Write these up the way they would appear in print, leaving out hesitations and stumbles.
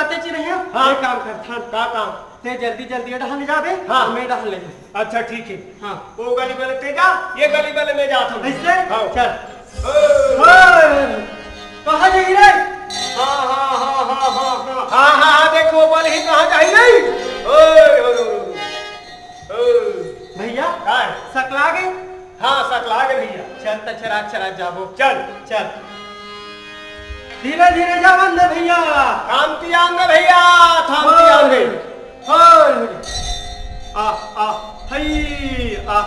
बातें ची रहे हैं। हाँ। एक काम कर था का काम ते जल्दी जल्दी ढहन जाबे। हाँ। मैं ढहन ले अच्छा ठीक है। हाँ वो गली वाले ते जा, ये गली वाले में जाता हूँ। ऐसे हाँ। चल ओ, कहाँ जाई रे? हाँ हाँ हाँ हाँ हाँ हाँ हाँ हाँ देखो बोल ही कहाँ जाई नहीं। भैया काय सकला गए। हाँ सकला गए भैया। चल त चराग चराग जाबो। चल चल धीरे धीरे जा बंदे भैया। थामती आंगे भैया, थामती आंगे। आ आ हई आ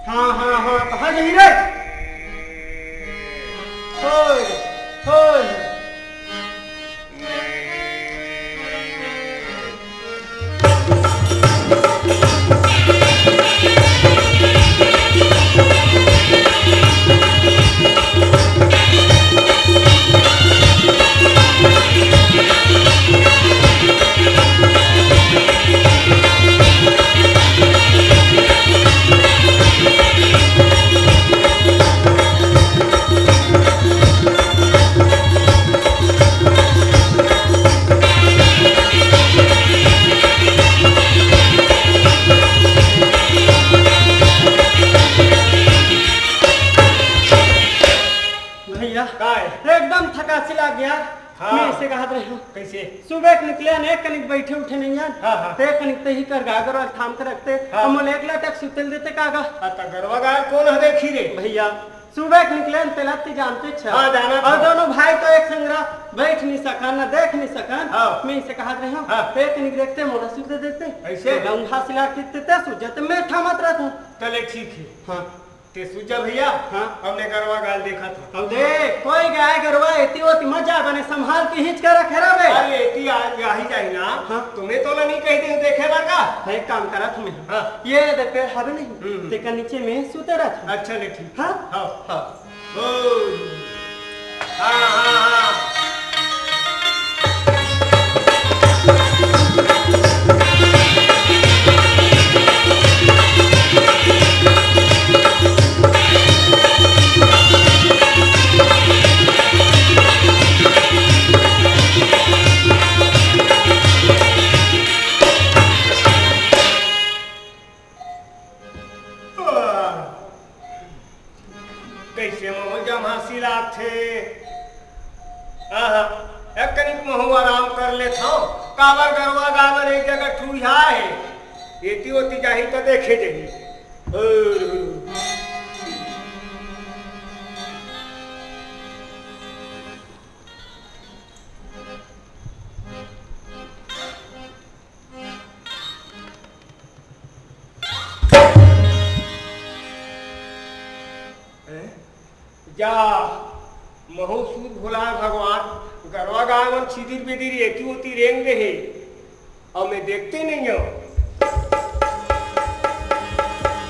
हाँ हाँ हाँ कहाँ जाई रे? होय होय भैया काय एकदम थका चिला गया। हाँ। मैं इसे कहा रहे हूँ कैसे सुबह निकले अनेक कनिक बैठे उठे नहीं है। हाँ, हाँ। ते कनिक ते ही कर गागर और थाम के रखते। हाँ। हम एक लटक सुतल देते कागा। आता गरवा गाय कौन है देखी रे भैया सुबह निकले तेलती जानते छ। हाँ, जाना और था। दोनों भाई तो एक संगरा बैठ नहीं सका न देख नहीं सका। हाँ। मैं इसे कहा रहे हूँ हाँ। ते कनिक देखते मोड़ा सुत देते ऐसे? लंघा सिला कितने ते सुजत मैं थामत रहता। चले ठीक है। हाँ ते सुजा भैया हाँ। हमने गरवा गाल देखा था। अब देख कोई गाय गरवा एती होती मजा बने संभाल के हिंच कर रखे रहे। अरे एती आज आ ही जाई ना। हाँ। तुम्हें तो नहीं कहते हो देखे बार का। एक काम करा तुम्हें हाँ। ये दे पेड़ हवे नहीं हम्म। तेका नीचे में सुते रहता। अच्छा ले ठीक। हाँ हाँ हाँ ओ हाँ हाँ हाँ कैसे महू जमासी लाथे। एक कनिक महू आराम कर ले था। काबर गरवा गावर एक जगह ठूहा है। एती ओती जाही तो देखे जाही। जा महू सूद भोला भगवान गरवा गावन छिदिर बिदिर एती होती रेंग दे है और मैं देखते नहीं हूँ।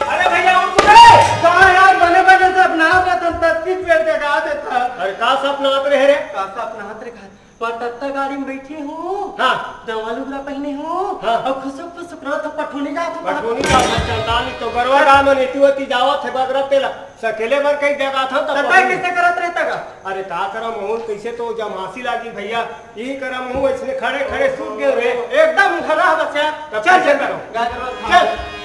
अरे भैया उठ रे। कहाँ यार बने बने से अपना रहता तत्तीस पेड़ जगा देता। अरे का सपना आते रहे रे। कासा अपना हाथ रखा पटत्ता गाड़ी में बैठे हूँ। हाँ नवा लुगड़ा पहने हूँ। हाँ। और खुशक फुसक रहा था पठोनी जाता। पटोनी का चंदानी तो गरवा गावन एती होती जावत है बगरा तेला सकेले भर कई जगह था तो तब कैसे करत रहता का? अरे ता करा महू कैसे तो जमासी लागी भैया यही करा महू इसने खड़े खड़े सूख गए रे। एकदम खरा बच्चा। तब चल कैसे चल करो? गाजर चल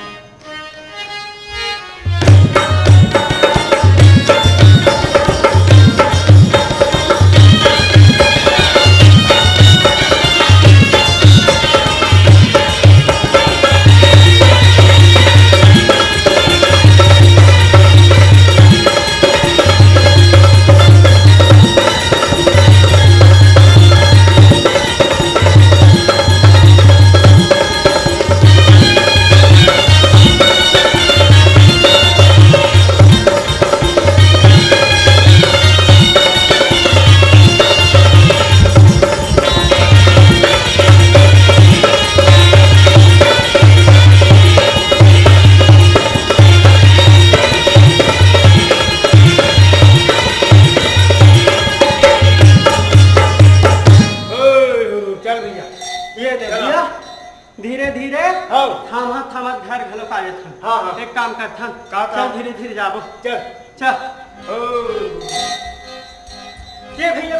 धीरे धीरे हाँ। थामत थामत घर घलो पाए था। हाँ, हाँ। एक काम कर था का चल काम? धीरे धीरे जाबो। चल चल ओ ये भैया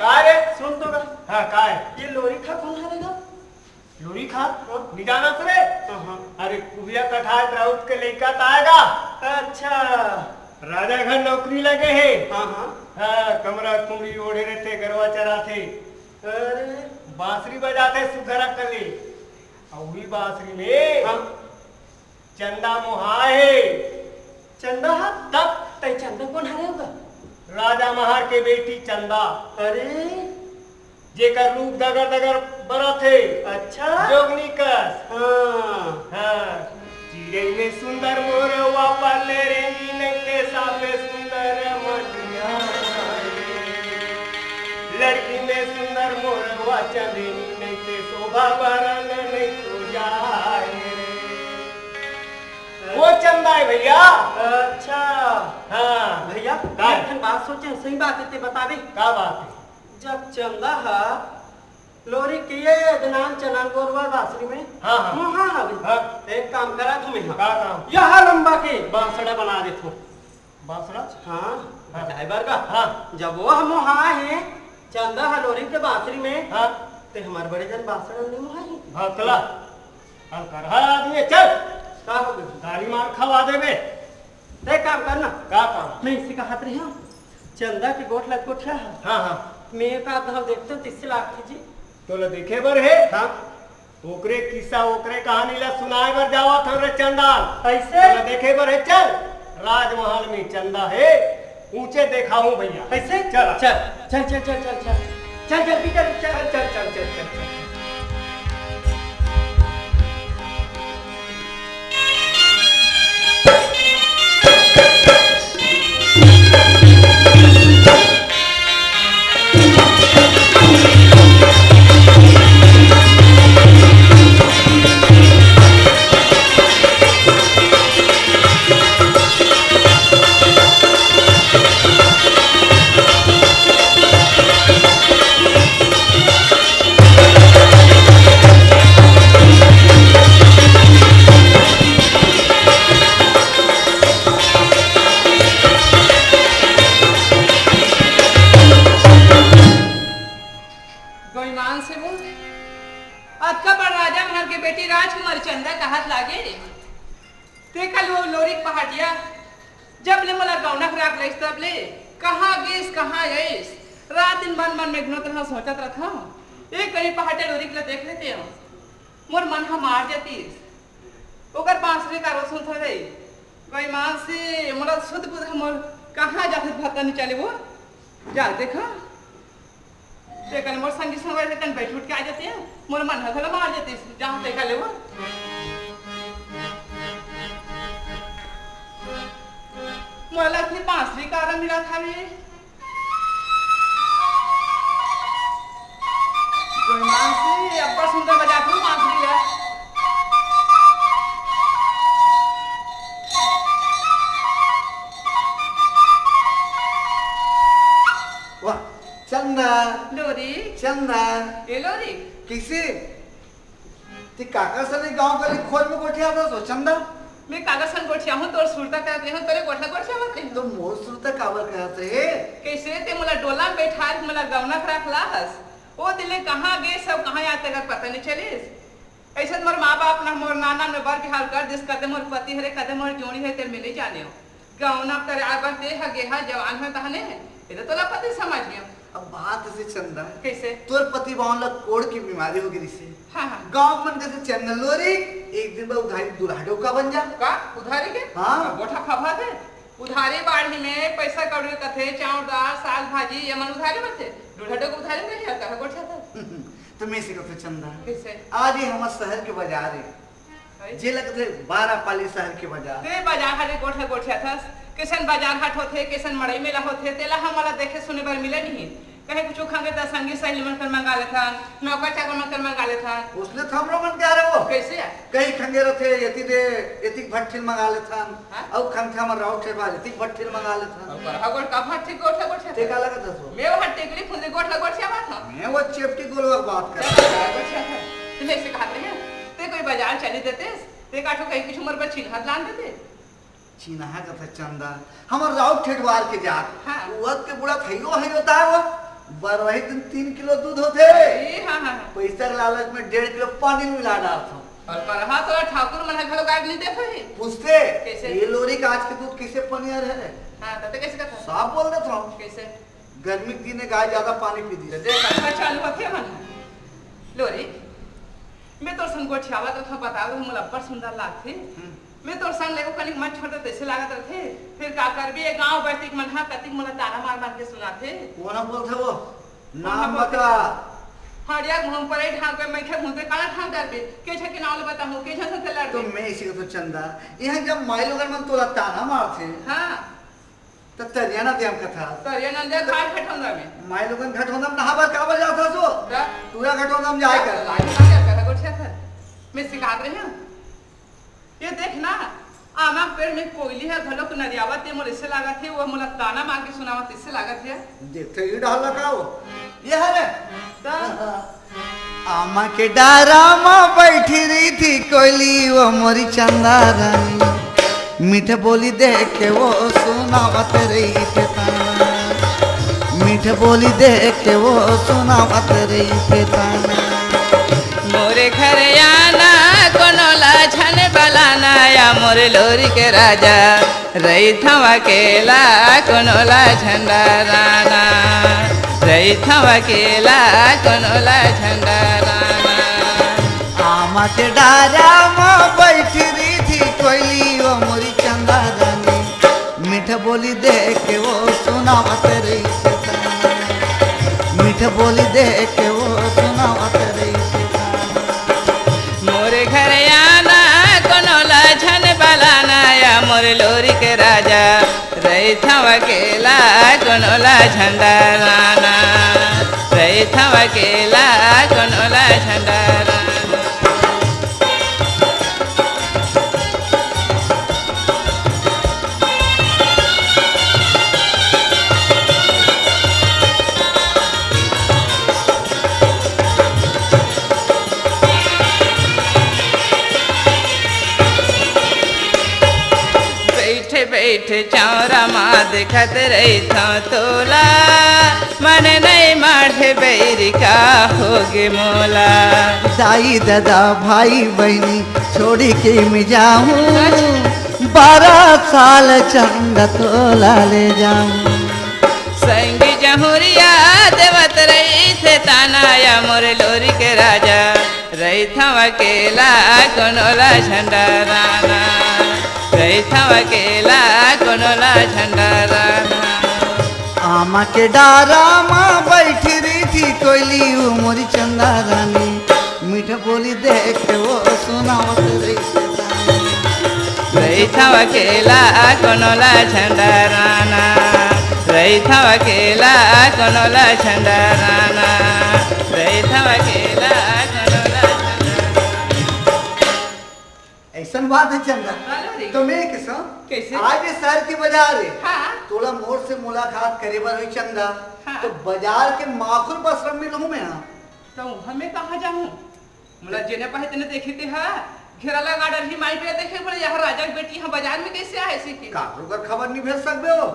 का रे? सुन तो गा, हाँ का है? ये लोरी खा कौन हारेगा? लोरी खा निजाना रे? हाँ। अरे कुबिया कठार राउत के लड़का तो आएगा। अच्छा। राजा घर नौकरी लगे है। हाँ। हाँ कमरा कुमरी ओढ़े रहते, गरवा चराते, अरे बांसुरी बजाते सुधरा कले। और वही बांसुरी में हाँ। चंदा मोहा है। चंदा हा? तब तय चंदा कौन हारेगा? राजा महार के बेटी चंदा, अरे जेकर रूप दगर दगर बरत है। अच्छा। जोगनी कस। हाँ। हाँ चिड़ै में सुंदर मोरवा पाले रे मीन के साथे सुंदर मटिया। लड़की में सुंदर मोरवा चंदेनी नहीं ते शोभा बरन नहीं तो जाए रे। वो चंदा है भैया। अच्छा। हाँ भैया का? एक बात सोचे, सही बात है ते बतावे। का बात है? जब चंदा हा लोरी किए दनान चनान गोरवा बासरी में। हाँ। हाँ। एक काम करा तुम्हें। का काम? यहाँ लंबा के बांसड़ा बना दे तू। बांसुरा? हाँ हाँ। ड्राइवर का। हाँ। जब वो हम वहाँ है चंदा हा लोरी के बांसुरी में। हाँ ते हमारे बड़े जन बांसड़ा नहीं वहाँ है। भक्तला हम कर हाँ आदमी चल का हो गया? गाड़ी मार खवा देवे। ते काम करना। का काम? मैं इसी का हाथ रही हूँ। चंदा की गोठ लग गोठा है। हाँ मैं का धाव देखते हो 30 लाख की जी। तो लो देखे बर है। हाँ। ओकरे किस्सा ओकरे कहानी ला सुनाए बर जावत हम रे चंदाल। ऐसे? तो लो देखे बर है चल। राजमहल में चंदा है, ऊंचे देखा हूँ भैया। ऐसे? चल चल जल्दी चल चल। गोईमान से बोल अक्का पर राजा महल के बेटी राजकुमारी चंदा का हाथ लागे ते कल वो लोरी पहाड़िया जब ले मला गौनक राख ले तब ले कहाँ गेस कहाँ आइस रात दिन मन में घुनो तरह सोचत रहा एक कहीं पहाड़िया लोरी के देख लेते हो मोर मन हम मार जाती ओकर बांसुरी का रोशन थो रे गोईमान से मोला शुद्ध बुद्ध हमर कहाँ जाते भत्ता नहीं चले वो जा देखा ते कल मोर संगी संग वाले कन बैठ उठ के आ जाते हैं मोर मन हथला मार जाते जहां ते कल वो मोर लगती बांसुरी का रंग मिला था रे गोईमान से अब्बा सुंदर बजाती हूँ बांसुरी है वाह चंदा लोरी चंदा ये लोरी किसे ते काका सने गांव गली खोल में कोठे आता तो चंदा मैं कागज सन गोठिया हूँ तोर सुरता करते हूँ तोरे गोठा गोठिया मत तो मोर सुरता काबर कहते है कैसे ते मला डोला में बैठा मला गवना रख लास ओ दिले कहाँ गए सब कहाँ आते का पता नहीं चलिस ऐसे मोर माँ बाप ना मोर नाना ने बर बिहार कर दिस कदे मोर पति हरे कदे मोर जोड़ी है तेरे मिले जाने हो गवना करे आगर दे है गेहा जवान है तहने ये तो ला पति समझ लियो अब बात ऐसे चंदा कैसे तोर पति बावन ला कोड़ की बीमारी हो गई से हाँ गांव मन जैसे चैनल लोरी एक दिन बाद उधारी दुल्हाडो का बन जा का उधारी के हाँ। गोठा खबा थे उधारी बाढ़ी में पैसा कौड़ी कथे चावल दाल साग भाजी ये मन उधारी बते दुल्हटो को उधारी नहीं आता है गोठा था तो मैं से कहते चंदा कैसे आज ये हमारे शहर के बाजार है जे लगते 12 पाली शहर के बाजार ते बाजार हरे गोठा गोठिया था किसन बाजार हाट होथे किसन मड़ई मेला होथे तेला हमला देखे सुने बर मिले नहीं कहे कुछ खांगे त संगी सहेली मन कर मंगा लेथा नौकर चाकर मन कर मंगा लेथा उसने थम लोगन क्या रे वो कैसे है कई खंगेरो थे यति दे यति भट्ठिल मंगा ले था हाँ? और खंखा में राउट से वाले यति भट्ठिल मंगा ले था और हगोड़ का भाटी गोठा गोठिया ते का लगा था सो मैं वहां टेकली फुंदे गोठा गोठिया बात था मैं वो चेपटी गोलवा बात कर गोठिया था तुम ऐसे कहते हैं ते कोई बाजार चले देते ते काठो कहीं कुछ उम्र पर चिन्ह लान देते चीना का था चंदा हमर राउट ठेठवार के जात हाँ। वत के बुढ़ा थइयो है होता है वो वही दिन 3 किलो दूध होते हाँ हाँ पैसा के लालच में 1.5 किलो पानी में मिला डालता हूँ। और परहा तो ठाकुर मन घलो गाय नहीं देखो है पूछते कैसे? ये लोरी का आज के दूध कैसे पनिया रहे हाँ तते कैसे कथा साफ बोल देता हूँ। कैसे गर्मी के दिन गाय ज्यादा पानी पी दी। देख अच्छा चालू होते मन लोरी मैं तो संग गोठियावा तो था बता दो मोला बड़ सुंदर लागथे मैं तो संग लेको कनिक मन छोटे तैसे लागत रथे फिर का करबी ए गांव बैठिक मन हा कतिक मोला ताना मार मार के सुनाथे कौन बोलते वो नाम बता। हड़िया घूम पड़े ढांग पे मैं क्या घूमते काला ढांग करबे के छ के नाम बताऊं के छ से लड़ तो मैं इसी को तो चंदा यहाँ जब माई लोगन मन तोला ताना मारथे हां तो तरियाना दे हम कथा तो ये नंदे खाट खटौंदा में माई लोगन घटोंदम नहाबर का बजा था सो दा पूरा घटोंदम जाए कर लाइन का क्या कथा गोठिया था मैं सिखा रहे हैं ये देख ना आमा पेड़ में कोयली है घलो को नदियावत ते मोर इससे लागत है वो मोला ताना मार के सुनावत इससे लागत है देखते ही डाल लगाओ ये है रे आमा के डारा माँ बैठी रही थी कोयली वो मोरी चंदा रानी मीठे बोली देख के वो सुनावत रही थे ताना मीठे बोली देख के वो सुनावत रही थे ताना मोरे घर आना कोनो लाछन बलाना या मोरे लोरी के राजा रही थवा केला कोनो लाछन राना रही थवा केला कोनो लाछन राना आमा के डारा माँ बैठी रही थी कोयली वो मोरी चंदा रानी मीठे बोली देख के वो सुनावत रही थी ताना मीठे बोली देख के वो सुनावत रही थी मोरे घर आना कोनो लाछन बलाना या मोरे लोरी के राजा रही थवा केला कोनो लाछन राना रही थवा केला कोनो लाछन राना बैठ चौरा माँ देखत रही था तोला मन नहीं माढ़े बैरी का होगे मोला दाई दादा भाई बहनी छोड़ी के मैं जाऊं 12 साल चंदा तोला ले जाऊं संगी जहुरिया देवत रही थे ताना या मोरे लोरी के राजा रही था अकेला कोनोला झंडा राना रही था अकेला कोनोला झंडा राना आमा के डारा माँ बैठी रही थी कोयली वो मोरी चंदा रानी मीठ बोली देख के वो सुनावत रही रही था अकेला कोनोला झंडा राना रही था अकेला कोनोला झंडा राना रही था अकेला कोनोला ऐसा बात है चंदा तो मैं कैसे? आज ये शहर की बाजार है हाँ। थोड़ा मोड़ से मुलाकात करे बर हुई चंदा हाँ। तो बाजार के माखुल बस मिलूं मैं तो हमें कहाँ जाऊँ मुला जेने पहे तेने देखी थी हाँ घेरा लगा डर ही माई पे देखे बोले यहाँ राजा की बेटी यहाँ बाजार में कैसे आए सीखी काकरो का खबर नहीं भेज सकते हो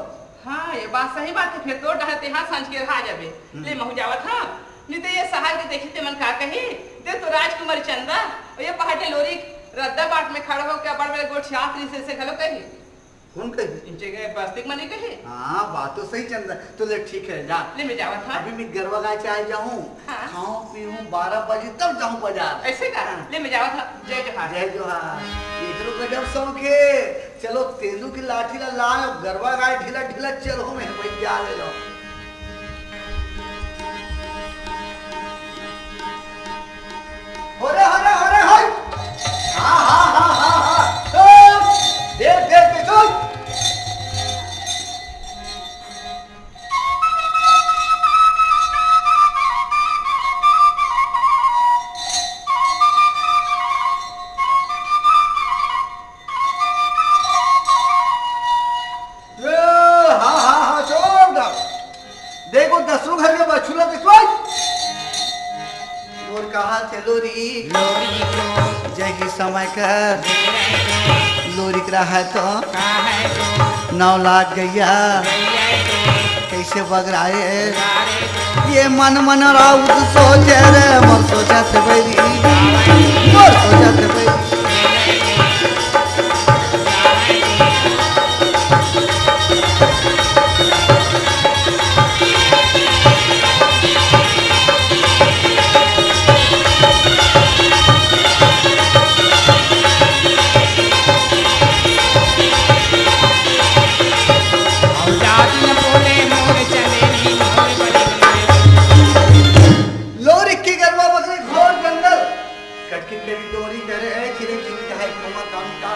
हाँ ये बात सही बात है फिर तो डहते हाँ सांझ के रहा जाबे ले महु जावत हाँ नहीं तो ये सहार के देखी ते मन का कही दे तो राजकुमार चंदा और ये पहाटे लोरी रद्दा बाट में खड़ा हो क्या बड़ बड़े गोठ छात्री से खलो कही कौन कही इनचे के बस्तिक मनी कही हाँ बात तो सही चंदा तो ले ठीक है जा ले मैं जावत हाँ अभी मैं गरबा गाय चाहे जाऊँ हाँ। खाऊं पीऊं 12 बजे तब जाऊँ बाजार ऐसे का ले मैं जावत हाँ जय जोहार जय जोहार इधरो गजब शौक है चलो तेंदू की लाठी ला लाए और गरबा गाय ढीला ढीला चलो मैं भाई जा ले लो हो रे होय हाँ देख देख के चल देखो 10 घर के बछुला के सोच और कहा चलो री जय समय कर लोरी रहा है तो 9 लाख गैया कैसे कैसे बगराए ये मन राउत सोचे रे मोर सोचत बैरी मोर सोचत बैरी लोरी की गरबा बकरी घोर जंगल कटकी तेरी डोरी करे है खिरे खिरे का है कोमा काम का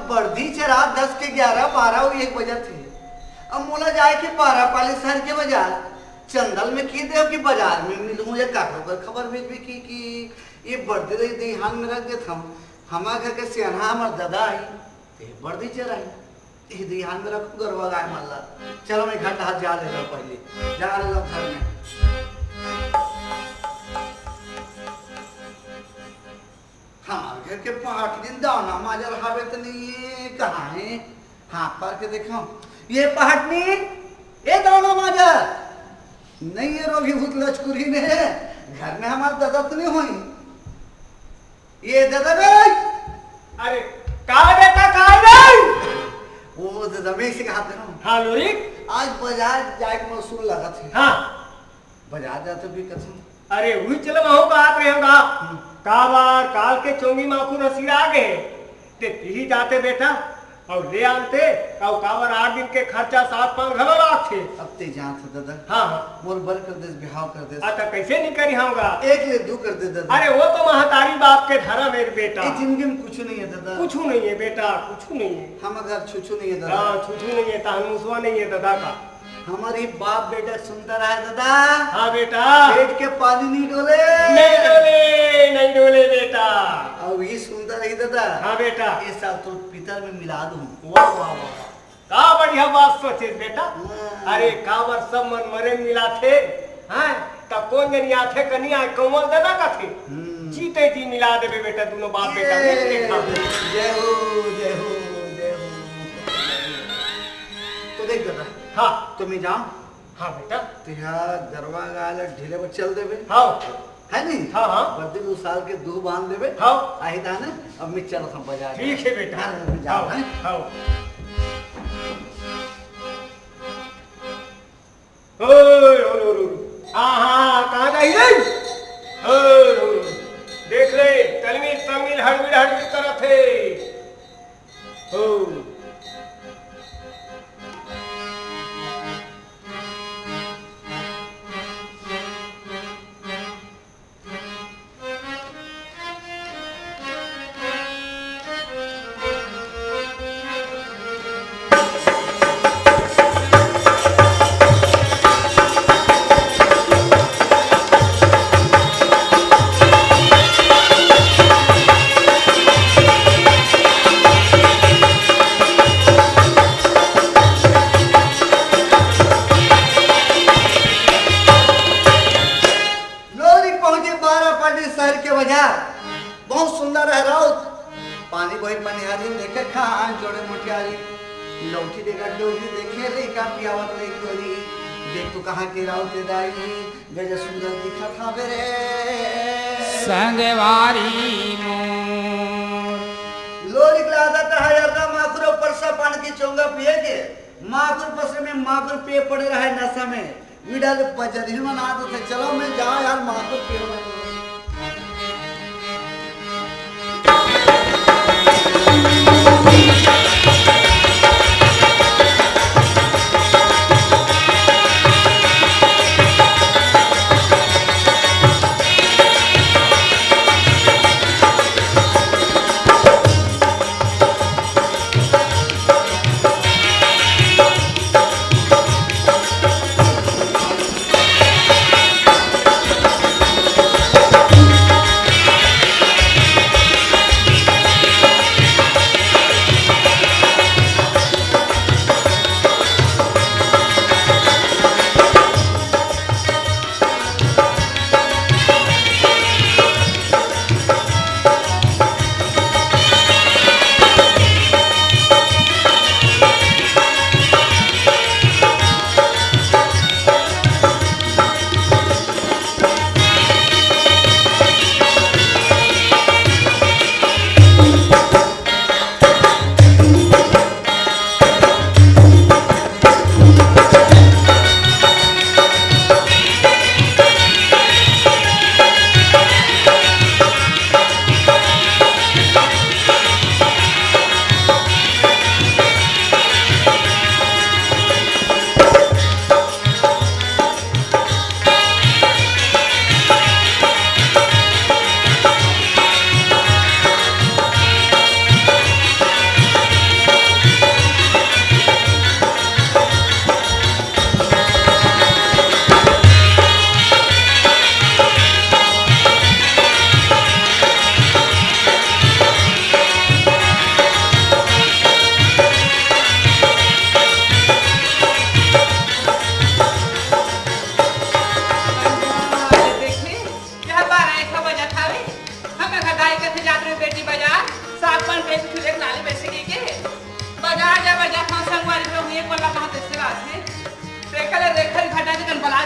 वर्दी से रात 10 के 11 12 और 1 बजे थे अब मोला जाए के पारा पाली शहर के बाजार चंदल में की दे कि बाजार में मिलूं या काको कर खबर भेज भी कि ये वर्दी रही दे हांग में रख देता हूं हमारे घर के सियाना हमर दादा आई ते वर्दी चराई ये दे हांग में रखू गरवा गाय मल्ला चलो मैं घर हाथ जा ले लो पहले जा ले लो घर में हमारे घर के पाठ दिन दाना माजर हावे तो नहीं कहाँ है हाथ पार के देखो ये पहाटनी ये दाना माजर नहीं ये रोगी भूत लचकुरी ने घर में हमारे दादा तो नहीं हुई ये दादा भाई अरे का बेटा का नहीं वो दादा में सिखाते ना हाँ लोरी आज बाजार जाए मसूल लगा थे हाँ बाजार जाते भी कसम अरे हुई चलो वहां बात रहे होगा काबार काल के चोंगी माखू नसीर आ गए ते ही जाते बेटा और ले आते काबर 8 दिन के खर्चा 7-5 घरों लाख थे अब ते जहाँ था दादा हाँ मोर बर कर दे बिहाव कर दे आता कैसे नहीं करी होगा एक ले दो कर दे दादा अरे वो तो महतारी बाप के धर्म है बेटा ये जिंदगी में कुछ नहीं है दादा कुछ नहीं है बेटा कुछ नहीं है हम घर छुछू नहीं है दादा हाँ छुछू नहीं है तहन मुसवा नहीं है दादा का हमारी बाप बेटा सुंदर है दादा हाँ बेटा पेट के पानी नहीं डोले नहीं डोले बेटा अब ये सुंदर है दादा हाँ बेटा ये साल तो पितर में मिला दूं वाह वाह वाह का बढ़िया बात सोचे बेटा अरे काबर सब मन मरे मिला थे हैं तब कौन जनी आथे कनिया कौन दादा का थे जीते जी मिला देबे बेटा दोनों बाप बेटा देखा जय हो जय हो जय हो तो देख दादा हाँ तो मैं जाऊं हाँ बेटा तेरा गरवा गाल ढीले पर चल देबे हाँ है नहीं हाँ हाँ बर्दी 2 साल के 2 बांध देबे हाँ आही दाने अब मैं चल हम बाजार ठीक है बेटा हाँ, मैं जाऊं, हाँ हैं? हाँ ओए हाँ कहाँ जाई रे ओए देख ले तलमी तमिल हड़बड़ तरफ है ओ बहुत सुंदर है राउत पानी बही पनिहारी देखे खान जोड़े मुठियारी लौटी देखा डोरी देखे रे का पियावत रे कोरी देख तू कहाँ के राउत दाई गज सुंदर दिखा था बेरे संगवारी लोरी के आदत है यार माकुर ऊपर से पानी की चोंगा पिए के माकुर पसरे में माकुर पिए पड़े रहे नशा में विडा के पजरी में ना तो चलो मैं जाओ यार माकुर पियो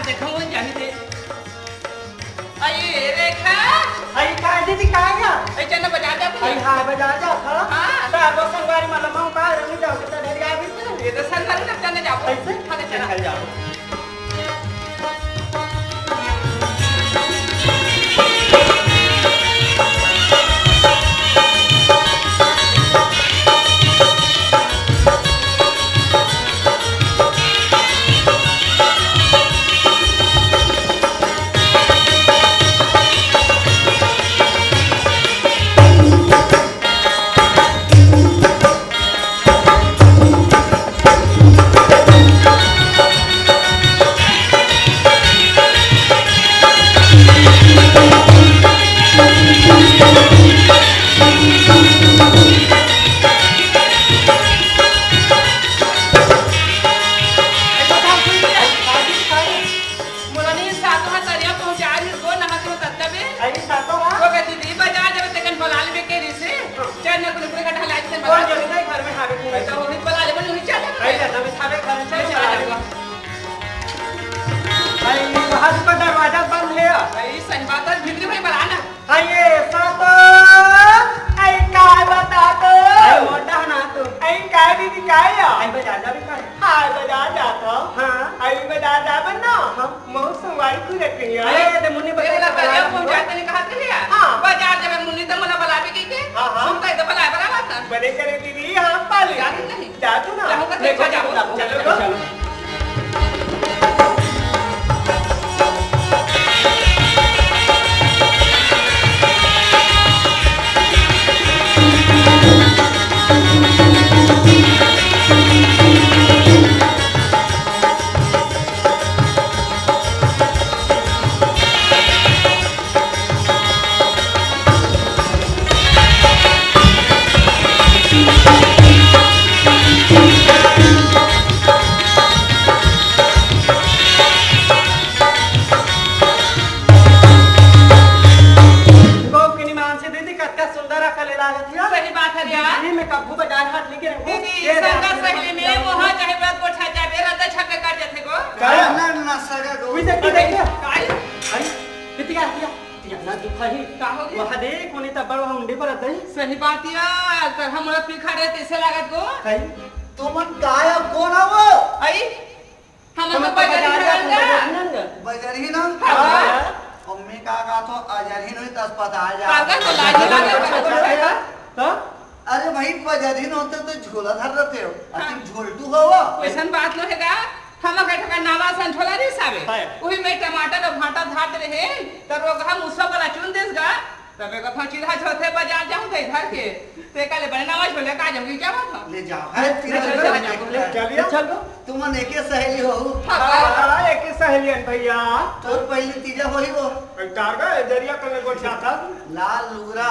देखो वो जाने दे अये रेखा आई काय दीदी काय या आई चल बजा जा आई हाय बजा जा था हाँ। तो अब संगवारी माला मां का रंग जाओ तो डरिया भी ये तो संसार में चलने जाओ ऐसे हाँ चला चल जाओ दरवाजा बंद है आइए सातो आई काय बता तो आई मोटा ना तू आई काय दीदी काय या आई बजा जा भी काय हाय बजा जा तो हां आई बजा जा बन्ना हम मौ संवारी ku रखनी है अरे ते मुन्नी बजा करिया पहुंचाते ने कहा थे हां बाजार जब मुन्नी तो मला बुला के के हां हां हम तो बुला बराबर था बने करे दीदी हां पाले जाती नहीं जा तू ना चलो चलो सही बात है यार ये में कब्बू बाजार हाट लेके दीदी संगा सहेली में वहां चाहे बात को छा जाबे रदा छक्का काट जाते को ना ना सगा गो कोई देख देखिए काय अरे कितिया ना दुखाही का हो गया वहां देख कोनी त बड़ हुंडी पर दई सही बात यार तर हमरा पिखा रे तैसे लागत को कई तुमन गाय कोण आवो आई हम तो बाजार बजरही ना हां मम्मी का तो अजरही नहीं तो अस्पताल जा कागज तो लाज लागे तो अरे भाई बजरही होते तो झोला धर रहते हो अति झोलटू होवा वैसन बात न हैगा हम बैठा का नावा संठोला रे साबे ओही में टमाटर और भाटा धात रहे त रोग हम उससे वाला चुन देसगा तबे का फचीधा छोथे बाजार जाऊं थे घर के ते काले बने नावा छोले का जम की क्या बात ले जाओ है चलिए चल गो तुमन एके सहेली हो हां एक सहेलियन भैया तोर पहली तीजा होई वो टारगा जरिया कने गोठा था लाल लुगरा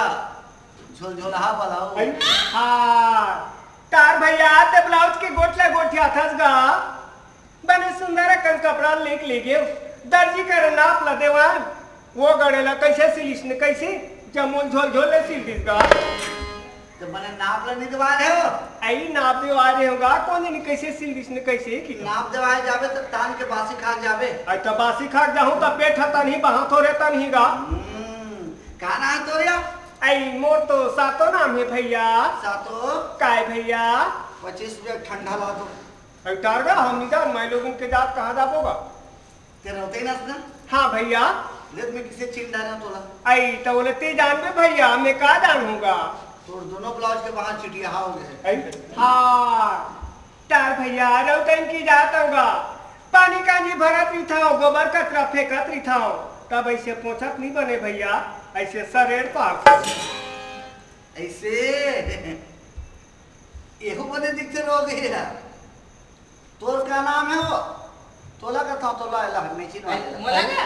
झोलझोला बलाओ हां तार भैया ते ब्लाउज के गोठला गोठिया थसगा बने सुंदर कन कपड़ा लेक ले गयो दर्जी कर नाप ला देवान वो गड़ेला कैसे सिलिस ने कैसे जमोल झोल झोले सिल दिसगा तो मने नाप लेने के बाद है वो आई नाप दे आ रहे होगा कौन ने कैसे सिल दिस ने कैसे की नाप देवाए जावे तो तान के बासी खा जावे आई तो बासी खा जाऊं तो पेट हता नहीं बहा थोरे ता नहीं गा काना है तोरिया आई मोर तो सातो नाम है भैया सातो काय भैया 25 रुपया ठंडा ला दो आई टारगा हम नहीं जान मैं लोगों के जात कहां जाबोगा तेरे होते ही ना हां भैया लेट में किसे चिन डालना तोला आई तो बोले ते जान पे भैया मैं का जानूंगा तोर दोनों ब्लाउज के वहां चिटिया हो गए आई हां तार भैया रौतन की जात होगा पानी का जी भरत भी था गोबर कचरा फेंकत रही था तब ऐसे पोछत नहीं बने भैया ऐसे सरेर पार ऐसे एहो बने दिखते रहोगे यार तोर का नाम है वो तोला का था तोला एला हमें चिन मोला का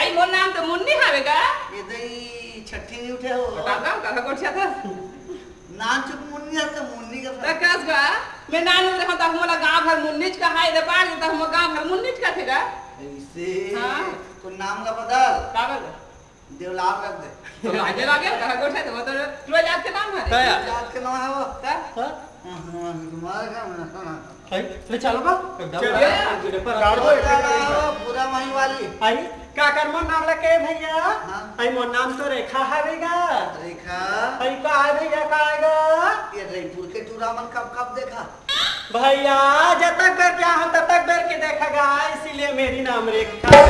आई मोर नाम तो मुन्नी हावेगा ये दई छठी नहीं उठे हो काका काका कोठिया था नाम चुप मुन्नी है तो मुन्नी का तकस गा मैं नान रहा था हमरा गांव भर मुन्नीच का हाय रे पार तो हम गांव भर मुन्नीच का थेगा ऐसे हां तो नाम का बदल कागज देवलाल रख दे तो लागे लागे काका कोठिया तो रोज आज के नाम है आज के नाम है वो तुम्हारा काम है ना ले चलो बा चलिए। पूरा मही वाली आई का कर मोर नाम लगे भैया हाँ। आई मोर नाम तो रेखा हवेगा रेखा आई का है भैया का आएगा ये रईपुर के टूरामन कब देखा भैया जब तक घर पे हम तब तक बैठ के देखेगा इसीलिए मेरी नाम रेखा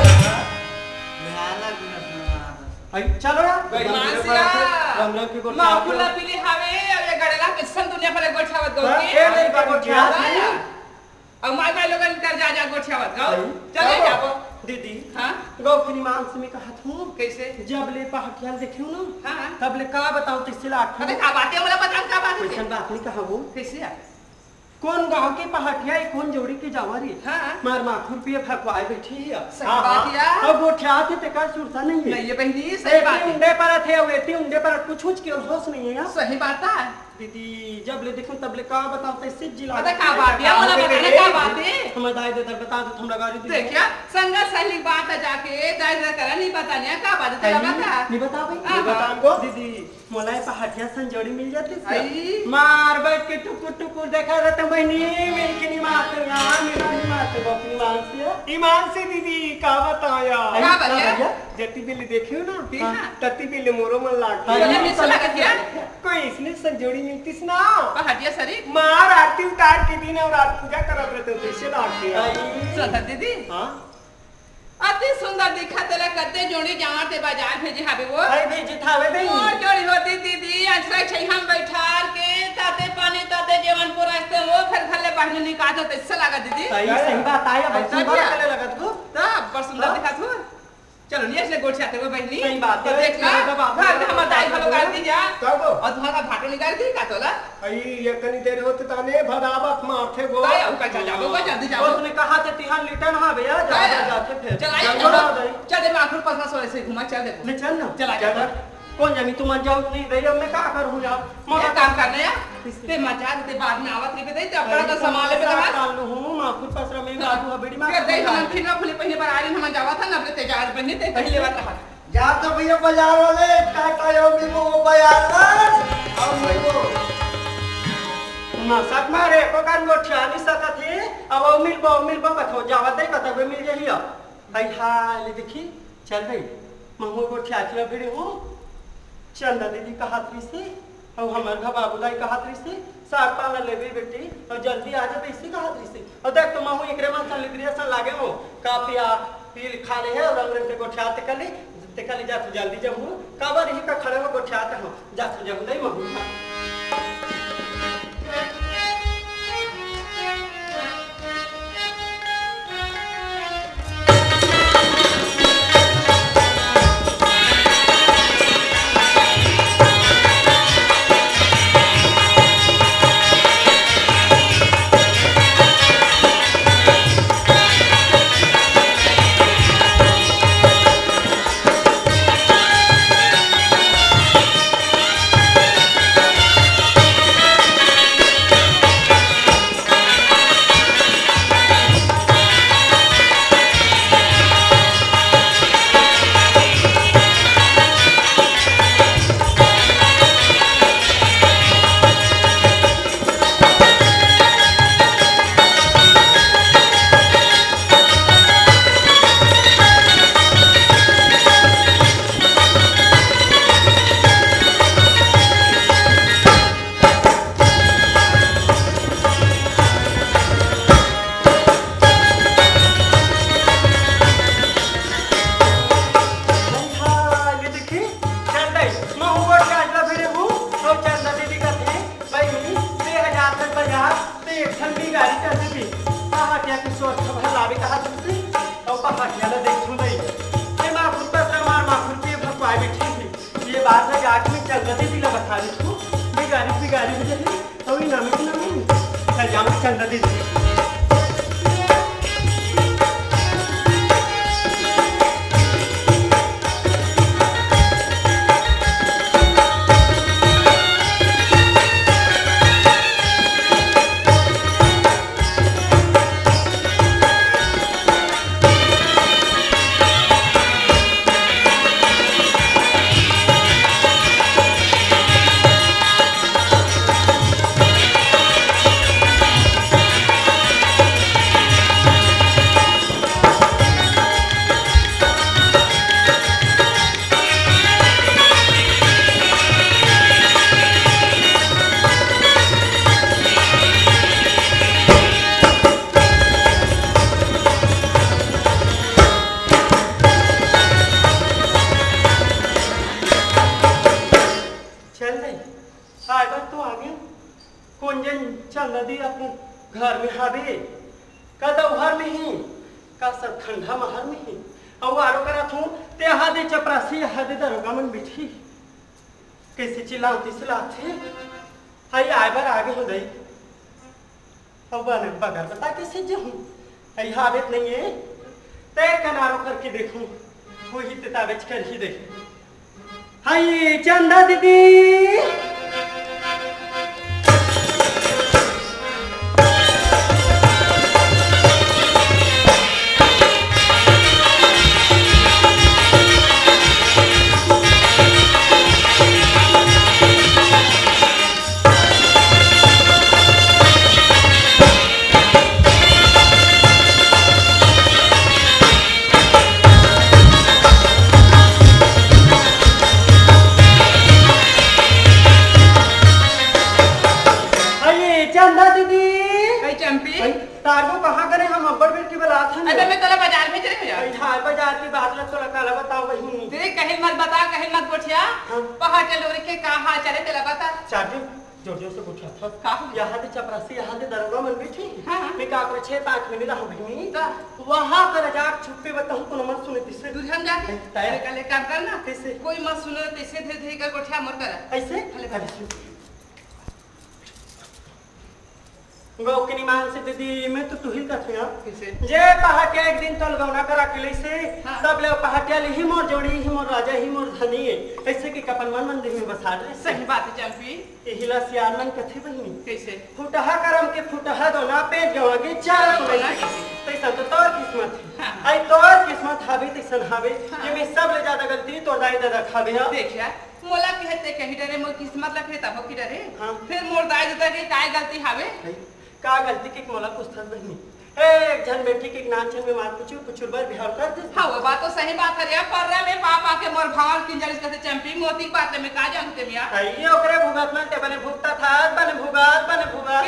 आई चलो यार राम राम की गोठा माकुला पिली हावे अबे गड़ेला किसन दुनिया पर गोठावत गौ हाँ, ए नहीं का गोठा अब माय लोगन कर जा गोठावत गौ आई, चले चलो। जाबो दीदी हां गौखनी मांस में कहा थू कैसे जब ले पहाटियाल देखियो ना हाँ। तब ले का बताओ तिससे लाख अबे का बात है मला बता का बात है क्वेश्चन बात नहीं कहा वो कैसे कौन गांव के पहाटिया कौन जोड़ी के जावारी हाँ। मार माखुर पे फकवाए बैठी है सही बात यार। अब गोठिया थे ते का सुरता नहीं है नहीं ये बहनी सही बात है उंडे पर थे अब एती उंडे पर कुछ कुछ के होश नहीं है यार सही बात है दीदी जब ले देखो तब ले का बताओ तैसे जिला अबे का बात है मला बताने का बात है हम दाई दे बता दो हमरा गाड़ी दी देखिया संगा सही बात है जाके दाई दाई करा नहीं बताने का बात है तेरा बता नहीं बता भाई हाँ, नहीं हाँ। बता दीदी मोला पहाटिया संजोड़ी मिल जाती आई। मार बैठ के टुकुर टुकुर देखा रहता बहनी मिल के निमात यार मेरा निमात बकरी मांस ईमान से दीदी का बताया का बताया? जति बिल्ली देखियो ना हाँ। तति बिल्ली मोरो मन लागती बोले मिस लगत है कोई इसने संजोड़ी मिलती ना हटिया सरी मार आरती उतार के दिन और रात पूजा करत रहते कैसे लागते सुन दीदी हां अति सुंदर दिखा तेरा कद्दे जोड़ी जावर ते बाजार भेजे हाबे वो भाई भेजी थावे दे और जोड़ी होती दीदी अच्छा छै हम बैठार के ताते पानी ताते जीवन पूरा इससे वो फिर खले बहने निकाल तो इससे लगा दीदी सही बात आया ऐसा सुंदर क्या? चले लगत को तब बड़ सुंदर दिखा तू चलो नहीं ऐसे गोठ जाते वो बहनी सही बात तो है। देख ला मेरे बाप रे, घर हम दाई भलो कर दी जा कब? और तुम्हारा भाटो निकाल दी का तोला आई ये कनी देर होते ताने भदावत माथे गो काय अब का जाबो का जल्दी जाबो उसने कहा थे तिहान लिटन हा भैया जा जाते फिर चल चलो ना आइए दाई चल दे आखिर पास सोए से घुमा चल दे ले चल ना चला चल कौन जानी तुम जाओ नहीं रही अब मैं का करूं यार मोटा काम करने या ते मजा ते बाद में आवत नहीं दे ते अपना तो संभाले पे रहा काल हूं माखुर पसरा में बाबू बेड़ी मां फिर दे हम खिना खुली पहले बार आरे हम जावा था ना अपने तेजाज बनने ते पहले बार रहा जा तो भैया बाजार वाले टाटा यो मिमो बाजार और मिमो ना साथ मारे को कान गो ठियानी सकत है अब मिल बो कथो जावत दे कत मिल जही आई हाल देखी चल भाई महू को ठियाची भिड़ी हूं चल ना दीदी का हाथ से और हमार घर बाबूलाई का हाथ से साग पाला लेबे बेटी और जल्दी आ जा इसी का हाथ से और देख तो महू एकरे मन सन लिब्रेशन लागे हो काफिया पील खा ले है और रंग रंग के गोठियाते कली ते कली जा तू जल्दी जब हूं काबर ही का खड़े हो गोठियाते हो जा तू जब नहीं महू चल दीदी घर में हावे का दौहर में ही का सब ठंडा महर में ही और आरो करा थू ते हादे चपरासी हादे दरोगा मन बिठी कैसे चिल्लाती सिलाते हाय आए बार आगे हो गई अब बने बगर बता कैसे जो हूँ आई हावेत नहीं है ते कनारो करके देखूं वही तेतावेज कर ही देखूं हाय चंदा दीदी तारगो कहाँ करे हम अब्बड़ बेट की बला था अबे मैं तोला बाजार में चले गया हां बाजार की बात ल तोला काला बताओ बहिनी तेरे कहीं मत बता कहीं मत गोठिया पहाड़ चलोरी के का हाल चले तेला बता चाटी जोर जोर से गोठिया था का यहां दे चपरासी यहां दे दरोगा मन बैठी हां मैं का करे 6-5 मिनट रहो बहिनी वहां कर जा छुपे बताऊं कोनो मत सुने तिसे दूर हम जाके तेरे कले काम करना कैसे कोई मत सुने तैसे धीरे धीरे कर गोठिया मत कर ऐसे गौकनी मान से दीदी मैं तो तुहिल का थे कैसे जे पहाटिया एक दिन तल गौना करा के लैसे सब ले पहाटिया ले ही मोर जोड़ी ही मोर राजा ही मोर धनी ऐसे कि कपन मन मंदिर में बसा रहे सही बात है चंपी एहिला सियान मन कथे बहिनी कैसे फुटहा करम के फुटहा दोना पेट गवागे चार कोना तैसा तो तोर किस्मत है आई तोर किस्मत हावे तैसन हावे ये में सब ले ज्यादा गलती तो दाई दादा खावे हा देखिया मोला कहते कहीं डरे मोर किस्मत ला कहता हो कि डरे हां फिर मोर दाई दादा के काय गलती हावे का गलती के मोला पुस्तक बहिनी एक जन बेटी के नाचन में मार पुचुर बार बिहार कर दे हां वो बात तो सही बात है रे पर में पापा के मोर भावर किंजल कहते चंपी मोती बात में का जानते मिया ये ओकरे भुगत में ते बने भुगता था बने भुगत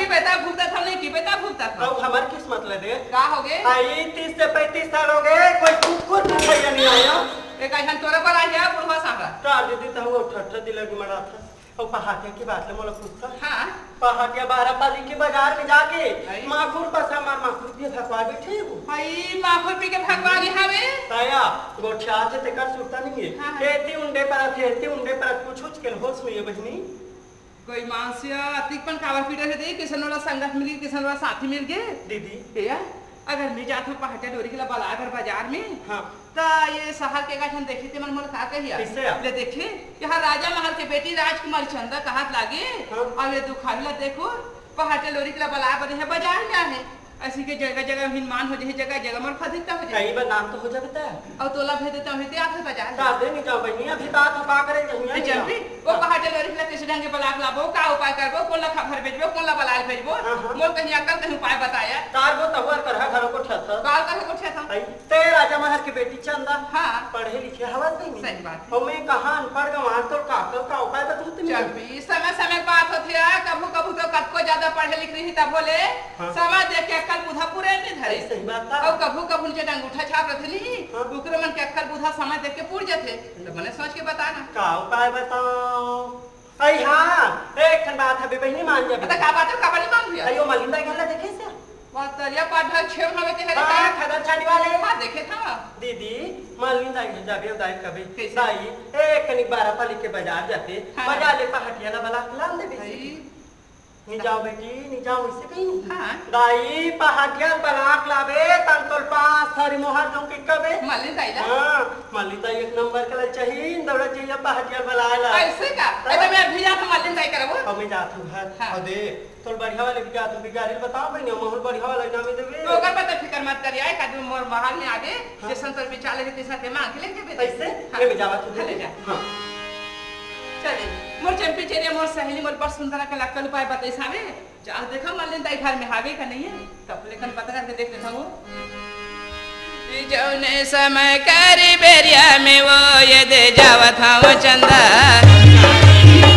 की बेटा भूखता था नहीं की बेटा भूखता था अब हमार किस्मत ले दे का हो गए आई 30 से 35 साल हो गए कोई कुकुर पूछैया नहीं आया एक ऐसा तोरा पर आ गया बुढ़वा साहब का दीदी तो वो ठठ दिल की मरा था और पहाटिया की बात ले मोला पूछता हां पहाटिया 12 पाली के बाजार में जाके माखुर पसा मार माखुर के भगवा बैठे वो भाई माखुर पी के भगवानी हावे ताया गोठिया से ते कर सुरता नहीं है खेती उंडे पर पूछुच के होश में ये बहिनी कोई मानसिया अतिकपन कावर पीटे से दे किसन वाला संगत मिल किसन वाला साथी मिल गए दीदी या अगर मैं जाता हूं पहाटिया डोरी के बला अगर बाजार में हां ता ये शहर के गाठन देखी ते मन मोर का कहिया कैसे ले देखे यहाँ राजा महल के बेटी राजकुमारी चंदा कहां लागे और ये दुखाविला देखो पहाटे लोरी के बला बने है बाजार में है ऐसी के जगह जगह हिनमान हो जाए जगह जगह मोर फदिकता हो जाए कई बार नाम तो हो जाता है और तोला भेज देता हूं ते आथे बाजार दादे नहीं जाओ बहिनी अभी बात पा करे जहिया चंपी वो पहाटे लोरी के किस ढंग के बलाक लाबो का उपाय करबो कोला खबर भेजबो कोला बलाल भेजबो मोर कहीं अकल कहीं उपाय बताया तारगो तवर करहा घर को ठसा बाल का कोठा था आई ते राजा महल की बेटी चंदा हां पढ़े लिखे हवा नहीं सही बात और मैं कहां अनपढ़ गंवार तो का उपाय बता तुम चंपी समय बात होती है कभू कभू तो कत को ज्यादा पढ़े लिख रही तब बोले समय देख के अक्कल बुधा पूरे नहीं धरे सही बात था और कभू कभू जे अंगूठा छाप रखली उकरे मन के अक्कल बुधा समय देख के पूर जाते तो मने सोच के बताना का उपाय बताओ आई हां एक ठन बात है बहिनी मान जा बता का बात है का बड़ी मान दिया अयो मलिंदा गल्ला देखे से वातरिया पाठा छेव हवे ते है हां खदर छाड़ी वाले हां देखे था दीदी मलिंदा जाबे दाई कबे कैसे? दाई एक कनी 12 पाली के बाजार जाते बाजार ले पहाटिया ला बला लाल दे भाई नहीं जाओ बेटी नहीं जाओ इससे कहीं हां दाई पहाटिया बलाक लावे तंतुल 5 थारी मोहर जो के कबे मल्ली दाइला हां मलिंदा एक नंबर के चाहिए दौड़ा चाहिए पहाटिया बलाला ऐसे का ए मैं भेजा तो मल्ली दाइ करबो अब मैं जात हूं घर और दे तोल बढ़िया वाले बिका तुम बिगाड़ी बताओ बहनी मोहर बढ़िया वाला नाम देबे ओकर बता फिकर मत करिए आए का मोर महल में आगे जे संतर बिचाले के पैसा के मांग के लेके बेटे ऐसे मैं जावा तू ले जा हां चले मोर चंपी चेरे मोर सहेली मोर पर सुंदरा के लक्कल उपाय बताई सावे जा देखा मल्लिन दाई घर में हावे का नहीं है तब लेकिन पता करके देख लेता हूं जौने समय करी बेरिया में वो ये दे जावा था वो चंदा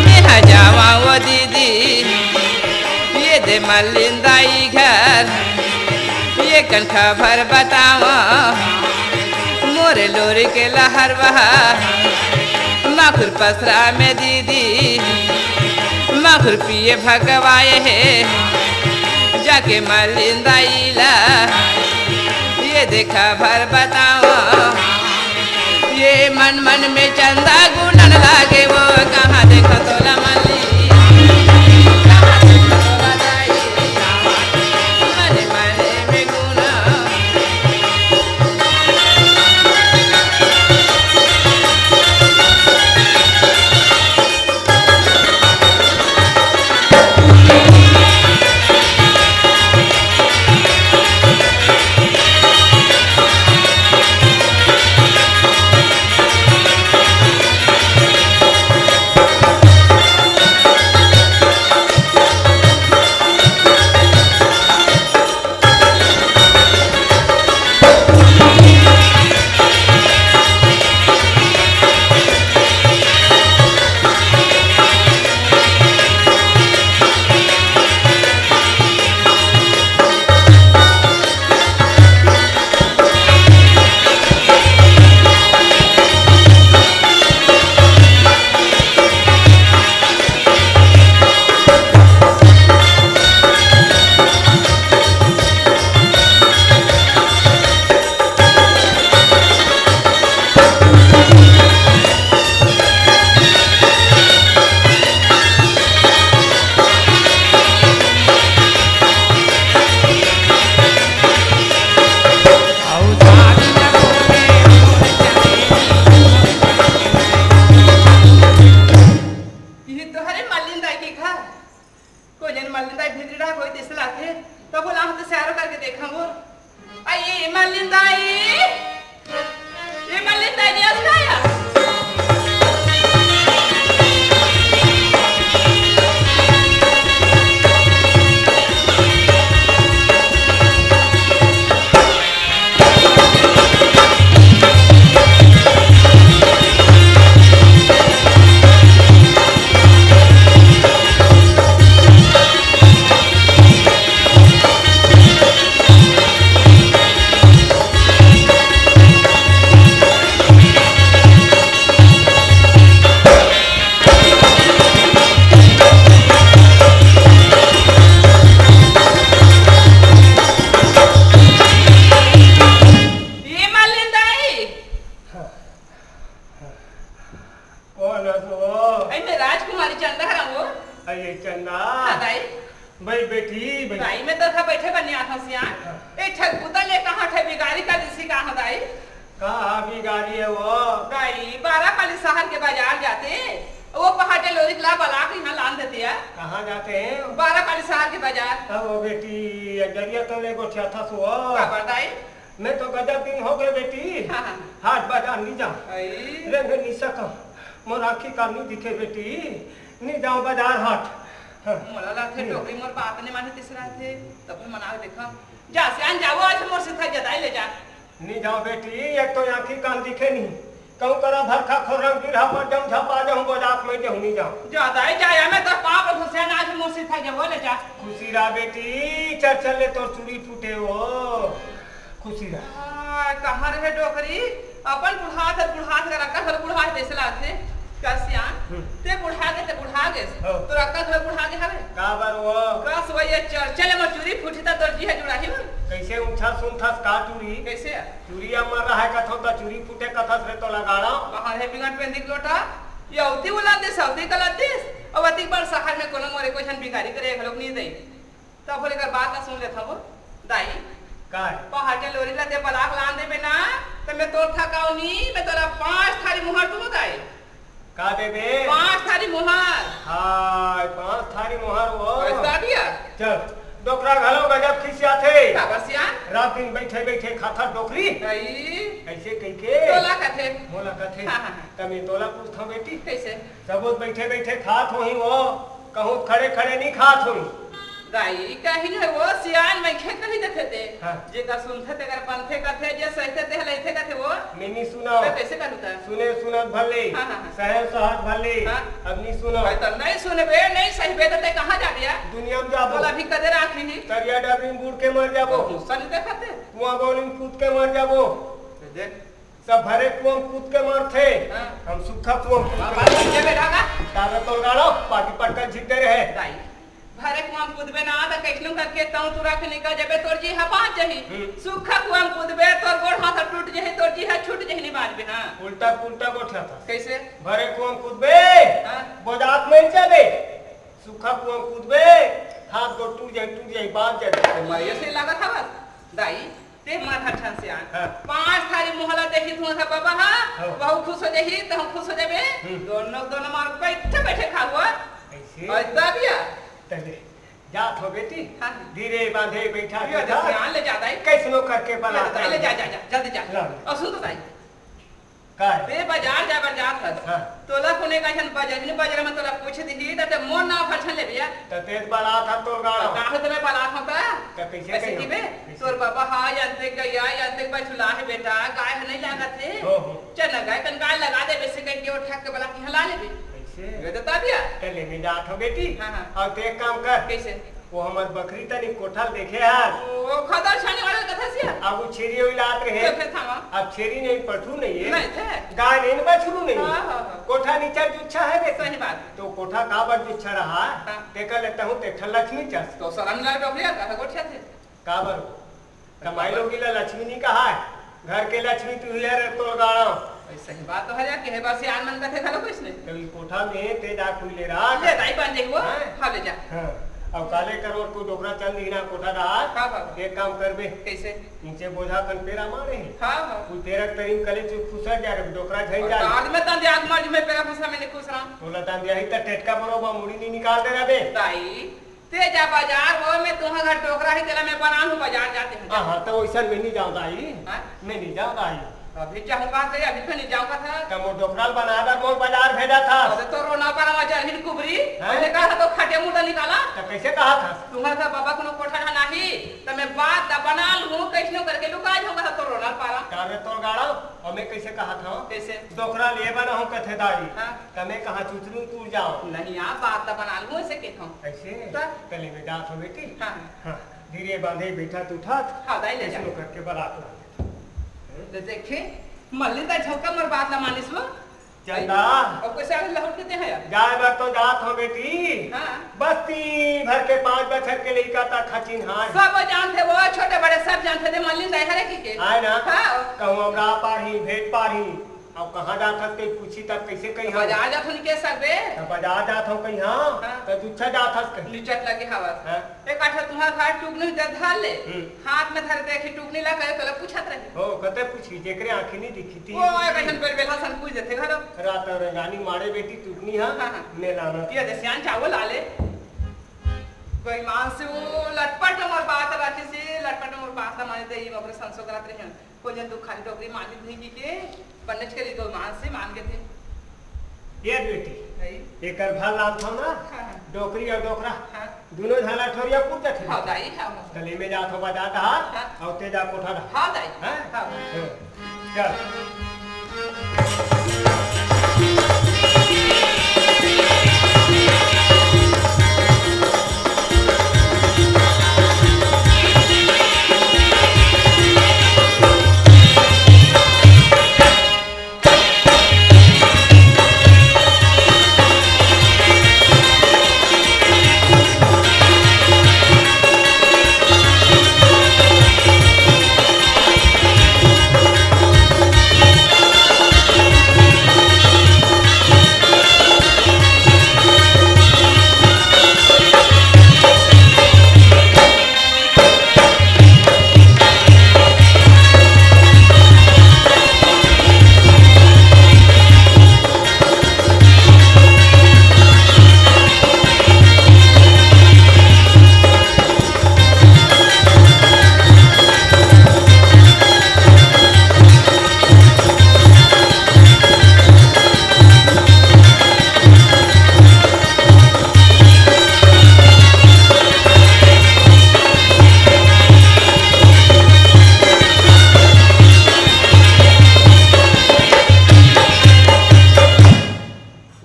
मैं जावा वो दीदी ये दे मल्लिन दाई घर ये कन खबर बताओ मोरे लोरी के लहर बहा माखुर पसरा में दीदी माखुर पिए भगवाए है के मलिंदाइला ये देखा भर बताओ ये मन मन में चंदा गुनन लागे वो कहाँ देखा तोला मली कहाँ देखा तोला दाई मने मने में गुना दिखे बेटी नहीं जाओ बाजार हाट मोला लाथे टोकरी मोर बाप ने माने तीसरा थे तब मना देखा जा सियान जाओ आज मोर से था जदाई ले जा नहीं जाओ बेटी एक तो आंखी कान दिखे नहीं कहूं करा भरखा खोरम गिरहा पर जम झपा जाऊं बाजार में जाऊं नहीं जाऊं जदाई जाया मैं तो पाप हुसैन आज मोर से था जब ले जा खुशी रा बेटी चल चल ले तोर चूड़ी फूटे हो खुशी रा कहां रहे टोकरी अपन बुढ़ा के रखा फिर बुढ़ा देसला थे कसियान ते बुढ़ा के तो रक्का थोड़ा बुढ़ा के हवे का बर वो बस वही चले में चूड़ी फूटी ता दर्जी है जुड़ाही में कैसे उठा सुनथा का चूड़ी कैसे चूड़िया मर रहा है कथो ता चूड़ी फूटे कथस रे तो लगाड़ा कहां है बिगट पे दिख लोटा ये औती उला दे सौदी कला दे अब अति बार शहर में कोनो मोरे क्वेश्चन भिखारी करे एक लोग नहीं दे तब बोले कर बात ना सुन ले था वो दाई काय पहाटे लोरी ला दे बलाक लान दे बिना तो मैं तोर थकाउनी मैं तोरा 5 थारी मुहर दूं दाई का दे दे 5 थारी मुहर हाय 5 थारी मुहर वो पैसा दिया चल डोकरा घलो गजब खिसिया थे काबसिया रात दिन बैठे बैठे खाता डोकरी नहीं ऐसे कह के तोला कथे मोला कथे हाँ। तमे तोला पूछता बेटी कैसे सबूत बैठे बैठे खात होही वो कहूं खड़े खड़े नहीं खात होई दाई कहीं है वो सियान में खे कहीं देते थे हाँ। जे का सुनते ते कर पंथे कथे जे सहते ते लेते कथे वो मैंने सुनाओ मैं कैसे करूता सुने सुनत भले हाँ, हाँ। सहर सहत भले हाँ। अब नहीं सुनो भाई तो नहीं सुने बे नहीं सही बे ते कहां जा दिया दुनिया में जाबो बोला भी कदे राखी ही तरिया डबरी बूढ़ के मर जाबो सन देखते कुआं बोलिंग कूद के मर जाबो देख सब भरे कुआं कूद के मर थे हाँ। हम सुखा कुआं कूद के बाबा जे बेटा का तारा तो गाड़ो पाटी पटका झिकते रहे दाई भरे कुआं में कूदबे ना त कैसनो करके तऊ तुरा के निकल जबे तोर जी हपा जही सूखा कुआं में कूदबे तोर गोड़ हाथ टूट जही तोर जी है छूट जही नहीं बाजबे ना उल्टा पुल्टा गोठा था कैसे भरे कुआं में कूदबे हाँ? बोजात में जाबे सूखा कुआं में कूदबे हाथ गोड़ टूट जाए बांध जाए मरियो से लागत हवस दाई ते माथा ठन से आन हाँ। 5 थारी मोहला देखी तू था बाबा हां हाँ। बहु खुश हो जही त हम खुश हो जाबे दोनों मार बैठे बैठे खाओ ऐसे और तबिया तले जात हो बेटी हाँ। धीरे बांधे बैठा यो दे आन ले जाता है कैसनो करके बना ले जा जल्दी जा ला। और सुन तो दाई का ते बाजार जाबर जात हस हाँ। तोला कोने का जन बाजार में तोला पूछ दी त मोर ना फछन ले बिया तो तेज बड़ा था तो गाड़ा काहे तमे बलात होता तो कैसे कैसे कहियो? जीवे कैसे? तोर बाबा हां जानते गया जानते बछुला है बेटा गाय नहीं लागत है हो। चल गाय कन गाय लगा दे बेसे कह के उठा के बला की हला लेबे कैसे ये तो तबिया चले में जात हो बेटी हाँ, हाँ। और ते एक काम कर कैसे वो हमर बकरी तनी कोठल देखे यार ओ खदर छाने वाला कथा से अब वो छेरी हुई लात रहे तो फिर थामा अब छेरी नहीं पठू नहीं है नहीं थे गाय नहीं बछरू नहीं हाँ, हाँ, हाँ। कोठा नीचा जुच्छा है बेटा सही बात तो कोठा का बर जुच्छा रहा हाँ। देखा लेता हूँ ते लक्ष्मी चास तो सरम ला डोबलिया का गोठा थे का बर कमाई लोगी ला लक्ष्मी नहीं कहा है घर के लक्ष्मी तू ही है तो गाड़ा ऐसा ही बात तो है कि है बस यार मन का थे खलो कुछ नहीं तो ये कोठा में ते जा खुले रहा ले दाई बन जाई वो हाँ। खा ले जा हाँ, अब काले करोड़ को डोबरा चल दीना कोठा रहा हाँ, हाँ। एक काम करबे कैसे नीचे बोझा कन पेरा मारे हैं हां हां कोई तेरा तरीम कले जो खुसर जा रे डोकरा झई जा आज में तं आग मार में पेरा फंसा मैंने खुश रहा बोला तान दिया ही त टेटका बरोबा मुड़ी नहीं निकाल दे रबे दाई ते जा बाजार वो में तुम्हारा घर टोकरा ही तेला मैं बना हूं बाजार जाते हैं हां तो वैसा में नहीं जाऊंगा आई हाँ? मैं नहीं जाऊंगा आई अभी जाऊंगा ते अभी तो नहीं जाऊंगा था तब वो डोकराल बनाकर मोर बाजार भेजा था अरे तो रोना पर आवाज हिल कुबरी हाँ? मैंने कहा था तो खटे मुंडा निकाला तो कैसे कहा था तुम्हारा था बाबा को कोठा ना नहीं तो मैं बात दा बना लूं कैसे करके लुका जाऊंगा तो रोना पारा कारे तोर गाड़ा और मैं कैसे कहा था कैसे डोकरा ले बना हूं कथेदारी हाँ? तमे कहा चुचरू तू जाओ नहीं आ बात दा बना लूं ऐसे कहता हूं ऐसे तो? कले में जात हो बेटी हां हाँ धीरे बांधे बैठा तू उठा हां दाई ले जा कैसे करके बारात ला तो देखे मल्ली दा झोंका मर बात ना मानिस वो चंदा और कैसे आगे लहर के दे है यार जाए बार तो जात हो बेटी हां बस्ती भर के 5 बछर के लड़का था खचिन हार सब जानते वो छोटे बड़े सब जानते थे मल्ली दाई हरे की के आए ना हां कहूँ अमरा पारी भेज पारी अब कहाँ जात हस कहीं पूछी तब कैसे कहीं हाँ बाजार जा थोड़ी के सकबे तब बाजार जात हो कहीं हाँ हाँ। तो दूसरा जात हस कहीं लिचट लगे हवा हाँ। एक आठा तुम्हारा घर टूकने दे धाल ले हम्म। हाथ में धर देखी टूकने लगा तो पूछत रहे हो कते पूछी जेकरे आंखें नहीं दिखी थी वो एक ऐसा बेल बेला सन पूछ देते घरो रात और गानी मारे बेटी टूटनी हाँ हाँ, हाँ। ने लाना ये देसियान चावल आले कोई मान से वो लटपट मोर बात राती से लटपट मोर बात माने दे ई मगर संसो करत रहे को जन दुख खाली टोकरी मानी नहीं के पन्नच के तो मान से मान के थे ये बेटी नहीं एकर भल नाम था ना हाँ। डोकरी और डोकरा हां दोनों झाला ठोरिया पूछते थे हां दाई हां गले में जात हो बाजार था हाँ। और तेजा कोठा रहा हां दाई हाँ? हां चल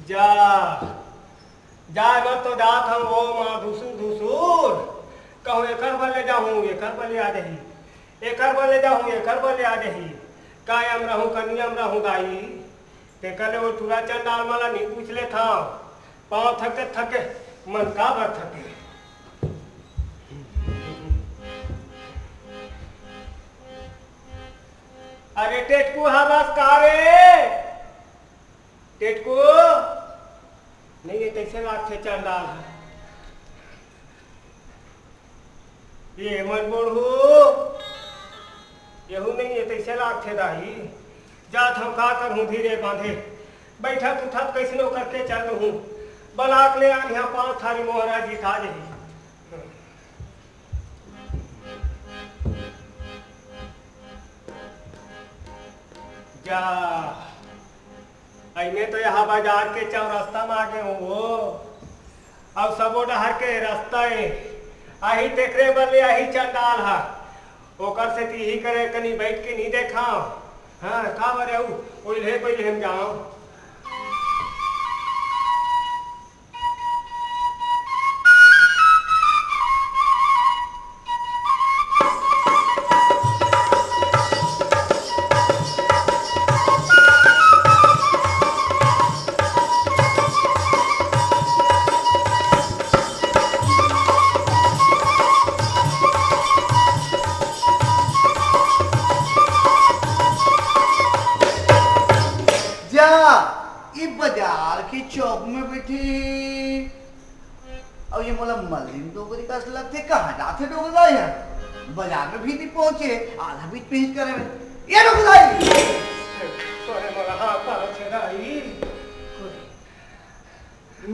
जा जाए मत तो जात हम वो माँ धुसुर धुसुर कहूँ एकर बले जाऊँ एकर बले आ जही एकर बले जाऊँ एकर बले आ जही कायम रहूँ कनियम रहूँ गाई ते कले वो टूरा चंडाल माला नहीं पूछ ले था पाँव थके थके मन का भर थके टेटकू हवास का रे टेटकू नहीं ये कैसे लाखे चंडाल ये मन बोढ़ू यहू नहीं ये कैसे लाखे दाही जात हम का करूं धीरे बांधे बैठक उठक कैसे नो करके चल हूं बलाक ले आ यहाँ 5 थारी मोहरा जी खा जाही जा अने तो यहाँ बाजार के चौरास्ता में आगे हूँ वो अब सबो डहर के रास्ता है आही तेकरे बदले आही चंडाल हा ओकर से ती ही करे कनी बैठ के नहीं देखा हाँ का बरे ओइले पहले हम जाओ बाजार के चौक में बैठी और ये मोला मलिन डोगरी का लगते कहाँ जाते डोगरा है बाजार में भी नहीं पहुंचे आधा बीच पहुंच करे ये डोगरा तोरे मोला हां पार छराई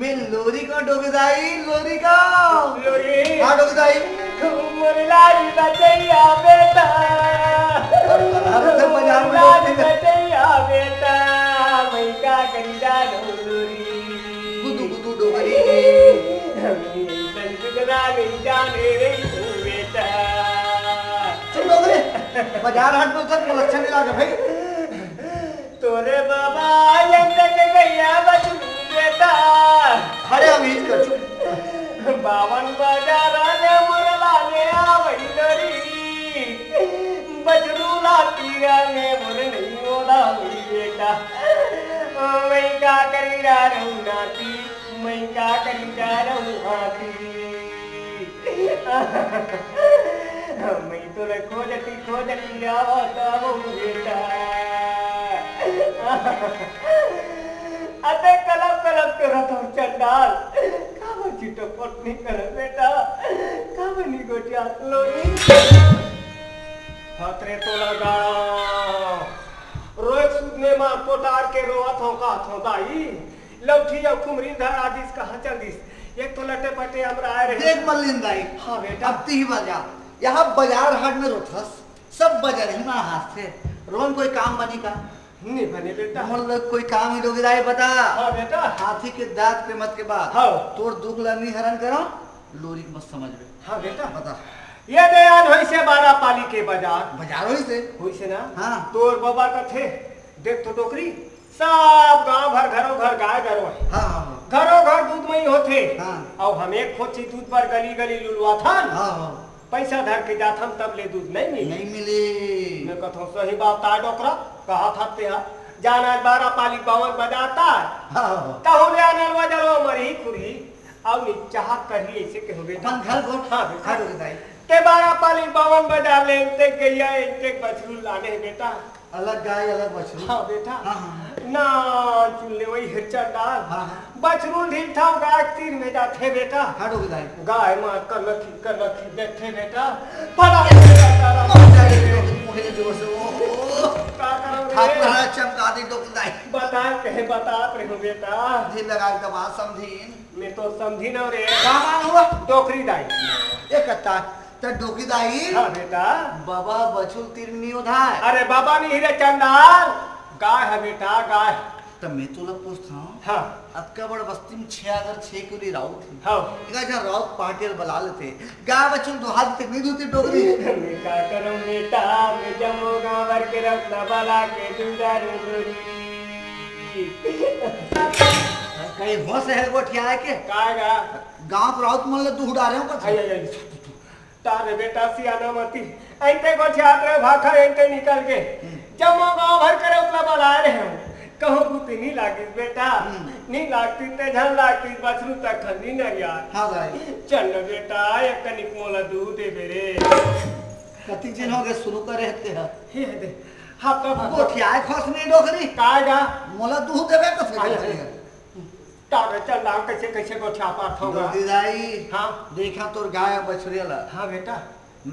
मैं लोरी का डोगराई लोरी का लोरी हां डोगराई मोर लाली बचैया बेटा बाजार में बचैया बेटा मैं का करी जानो लोरी गुदू गुदू डोगरी संगरा नहीं जाने रे बेटा डोगरे बाजार हाट में उतर बोल अच्छा नहीं लगा भाई तोरे बाबा यंतक गैया बचू बेटा अरे अभी कर चुप 52 बाजारा ने मुरला ने आवई लरी बजरू लाती ने मुर नहीं ओला हुई बेटा मैं का करी जा रहूं नाती मैं का करी जा रहूं नाती मैं तो खोजती आवता हूँ बेटा अते कलप करत हो चंडाल काव चिटपट नहीं कर बेटा काव नहीं गोटिया लोरी हाथरे तो लगा रोज सूद में मार पोटार के रोवत हो का थो दाई लौठी या कुमरी धर आदिस कहां चंदिस एक तो लटे पटे हमरा आ रहे देख मल्लिन दाई हां बेटा अब ती बाजार यहाँ बाजार हाट में रोथस सब बाजार है ना हाथ से रोन कोई काम बनी का नहीं बने बेटा मोल कोई काम ही डोगी दाई बता हां बेटा हाथी के दांत पे मत के बाद हाँ तोर दुख लनी हरण करो लोरी मत समझ में हां बेटा बता ये दयान होई से 12 पाली के बाजार बाजारों ही से होई से ना हाँ तोर बाबा का थे देख तो टोकरी सब गांव भर घरों घर गाय गरो है हाँ हाँ घरों घर दूध में ही होते हाँ और हम एक खोची दूध पर गली गली लुलवा था हाँ हाँ पैसा धर के जाथम तब ले दूध नहीं मिले नहीं मिले मैं कथो सही बात ता डोकरा कहा था ते जाना 12 पाली 52 बजाता हाँ हाँ कहो ले आनल वजरो मरी खुरी और नी चाह करी ऐसे के होवे अपन घर को हाँ हाँ डोगी दाई ते 12 पाली 52 बजा ले ते गैया ते बछरू लाने बेटा अलग गाय अलग बछरू हाँ बेटा हाँ हाँ ना चुल्ले वही हिरचा डाल हाँ हाँ बछरू ढील था गाय तीर में जाते बेटा हाँ डोगी दाई गाय मां कर लखी बैठे बेटा पड़ा तारा मुझे जोर से वो का करो हाथ रे में चमका दी डोगी दाई बता कहे बता रे हो बेटा जी लगा के बात समझीन मैं तो समझी न रे सामान हुआ डोकरी दाई एक कत्ता तो डोगी दाई हाँ बेटा बाबा बछुल तिरनी उधार अरे बाबा नहीं रे चंडाल गाय है बेटा गाय तो मैं तो लोग पूछता हूँ हाँ अक्का बड़ बस्ती में 6 किलो राउत थी हाँ इनका जहाँ राउत पार्टी बला लेते गाय बच्चों दो हाथ तक नहीं धोती डोगरी मैं क्या करूं बेटा मैं जमो गाँव भर के रखना बला के दुदार कहीं हो शहर को ठिया है के कागा गांव को राउत मन ले दूध डाल रहे हो आई आई आई तारे बेटा सियाना मती ऐते को छात्र भाखा ऐते निकल के जमो गाँव भर के रखना बला रहे हो कहो बुती नहीं लागी बेटा नहीं लागती ते झन लागती बछरू तक खंडी न यार हाँ भाई चल बेटा एक कनिक मोला दूध दे बेरे कति दिन हो गए शुरू कर रहते हैं हे दे हाँ तब गोठिया खसने डोकरी कागा मोला दूध देवे कसे आय, कसे आय। तारे चल लाओ कैसे कैसे गोठिया पार होगा दाई हाँ देखा तोर गाय बछड़ेला हाँ बेटा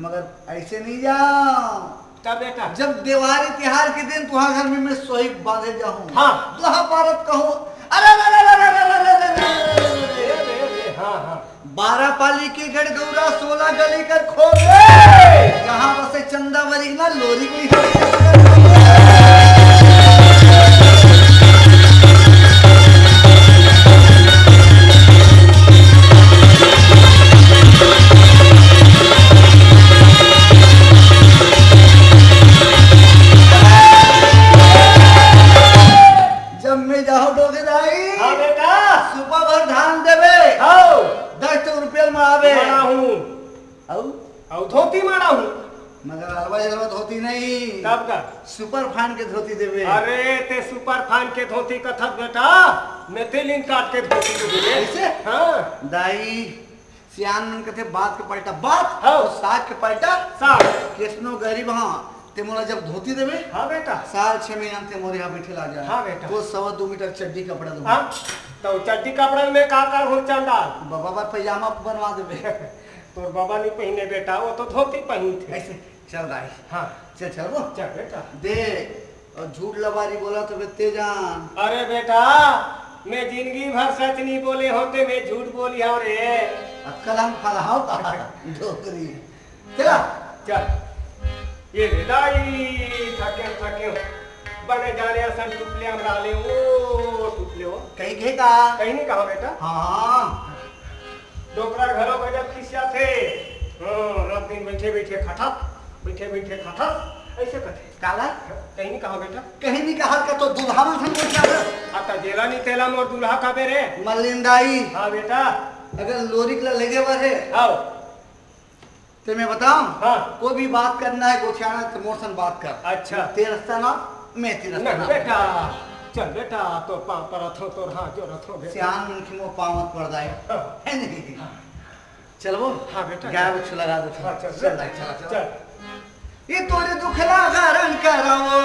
मगर ऐसे नहीं जाओ तब बेटा जब दिवाली त्योहार के दिन तुहार घर में मैं सोई बांधे जाऊं हाँ। दुहा पारत कहूं अरे रे रे रे रे रे रे रे रे। हाँ हाँ 12 पाली की गड़गौरा 16 गली कर खोल जहां बसे चंदा वरी ना लोरी की जब मैं जाओ डोगे दाई हाँ बेटा सुबह भर धान देवे आओ 10 रुपये में आवे मारा हूँ औ और धोती मारा हूँ मगर अलवा जलवा धोती नहीं तब का सुपर फान के धोती देवे अरे ते सुपर फान के धोती कथक बेटा मैं तेलिन काट के धोती को दे ऐसे? हाँ दाई सियान मन कथे बात के पलटा बात हाँ। और साग के पलटा साग केसनो गरीब हाँ ते मोला जब धोती देवे हाँ बेटा साल 6 महीना ते मोरे यहाँ बैठे ला जाए हाँ बेटा। वो 2 मीटर चड्डी कपड़ा दो हाँ तो चड्डी कपड़ा में का कर हो चंडाल बाबा बार पैजामा बनवा देवे तोर बाबा नहीं पहने बेटा वो तो धोती पहनी थे ऐसे चल दाई हाँ चल चल वो चल बेटा दे और झूठ लबारी बोला तो बे जान अरे बेटा मैं जिंदगी भर सच नहीं बोले होते मैं झूठ बोली और रे अक्कल हम फलाओ का डोकरी चला चल ये रे लाई थके बने जाने असन टुकले हम डाले ओ टुकले हो कहीं घेगा कहीं नहीं कहा बेटा हाँ डोकरा घरों में जब खिसिया थे रात दिन बैठे बैठे खटा ऐसे कथे काला कहीं नहीं कहा बेटा कहीं नहीं कहा का तो दूल्हा में हम बोल जाए आता जेला नहीं तेला मोर दूल्हा का बेरे मलिंदाई हाँ बेटा अगर लोरी के लगे हुए है आओ तो मैं बताऊं हाँ। कोई भी बात करना है गोछाना तो मोशन बात कर अच्छा तेरे रास्ता ना मैं तेरे रास्ता नहीं ना बेटा चल बेटा तो पाँव पर रथो तो हाँ जो रथो बेटा सियान मन की मो पावत पड़ जाए हाँ। है नहीं चल वो हाँ बेटा, गाय बच्चू लगा दो हाँ, चल, चल चल चल। ये तोरे दुखला कारण कराओ